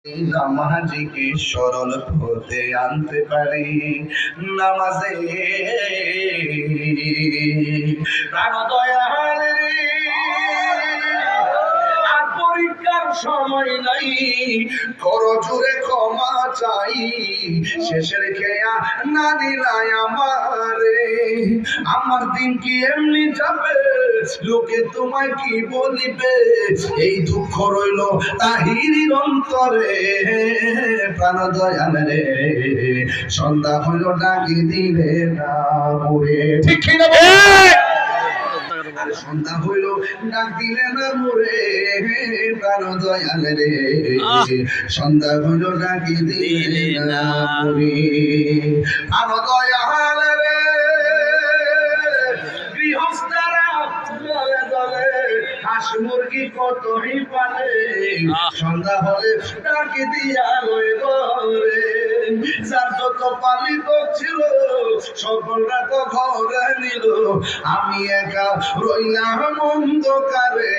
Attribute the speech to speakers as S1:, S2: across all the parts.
S1: নামাজিকে সরল হতে আনতে পারি নামাজে প্রাণ দয়াল রে আর পরীক্ষার সময় নাই করো জোরে ক্ষমা চাই শেষের খেয়া না দিলাই আমারে আমার দিন কি এমনি যাবে লোকে তোমায় কি বলিবে এই দুঃখ রইল তাহিরির অন্তরে প্রাণ দয়াল রে সন্ধ্যা হইল ডাকি দিলে না মোরে ঠিক না সন্ধ্যা হইল ডাক দিলে না মোরে প্রাণ দয়াল রে সন্ধ্যা হইল ডাকি দিলে না মোরে প্রাণ দয়াল রে গৃহস্থরা দলে দলে হাঁস মুরগি কতই পালে সন্ধ্যা হলে ডাকি দিয়া লই ঘরে যার যত পালিত ছিল সকলরা তো ঘরে নিল আমি একা রইলাম অন্ধকারে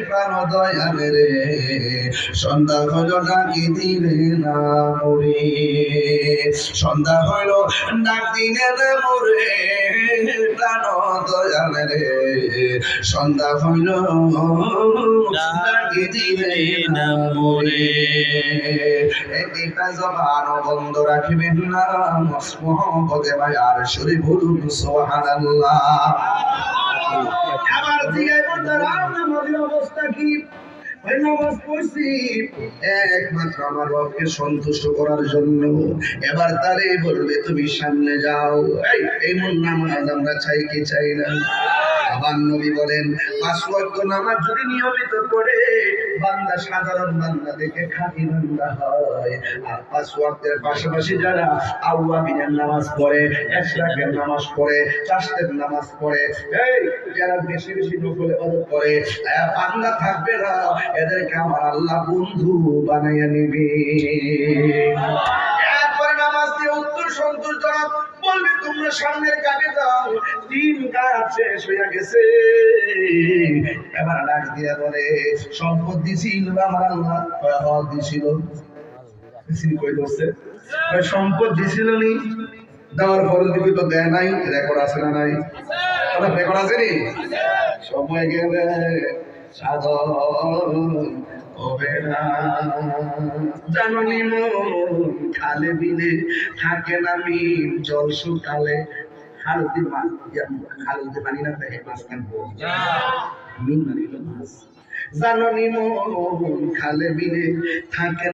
S1: প্রাণ দয়াল রে সন্ধ্যা হইল ডাকি দিলে না মোরে সন্ধ্যা হইল ডাক দিলে না মোরে প্রাণ দয়াল রে সন্ধ্যা হইল ডাকি দিলে না মোরে একটা জবান বন্ধ রাখিবেন না মোহাম্মদে ভাইয়ার শরীফ বলুন সুবহানাল্লাহ। আবার জিজ্ঞাসা করলাম নামাজের অবস্থা কি? নামাজ পড়ছি একমাত্র আমার রবকে সন্তুষ্ট করার জন্য। এবার তারে বলবে তুমি সামনে যাও। এই মন নামাজ আমরা চাই কি চাই না? আবার নবী বলেন ৫ ওয়াক্ত নামাজ যদি নিয়মিত পড়ে বান্দা সাধারণ বান্দা থেকে খাঁটি বান্দা হয়। আর ৫ ওয়াক্তের পাশাপাশি যারা আওয়াবিনের নামাজ পড়ে, ইশরাকের নামাজ পড়ে, চাশতের নামাজ পড়ে, যারা বেশি বেশি নফল ইবাদত করে, বান্দা থাকবে না, এদেরকে আমার আল্লাহ বন্ধু বানাইয়া নিবে। এরপরে নামাজ দিয়ে উত্তর সন্তোষ জবাব বলবে তোমরা সামনের কাজে যাও, ৩ কাজ শেষ হয়ে গেছে। এবার ডাক দিয়া বলে সম্পদ দিছিল আমার আল্লাহ, দিছিল কই বলছে সম্পদ দিছিল নি, দেওয়ার পরে দিবি তো দেয় নাই, রেকর্ড আছে না নাই? রেকর্ড আছে নি? সময় গেলে সাধন হবে না জাননি মন খালে বিলে থাকে না মিন জল শুকালে খালতে পানি না থাকে মাছ থাকবো মিন মানে মাছ জাননি মন খালে বিলে থাকে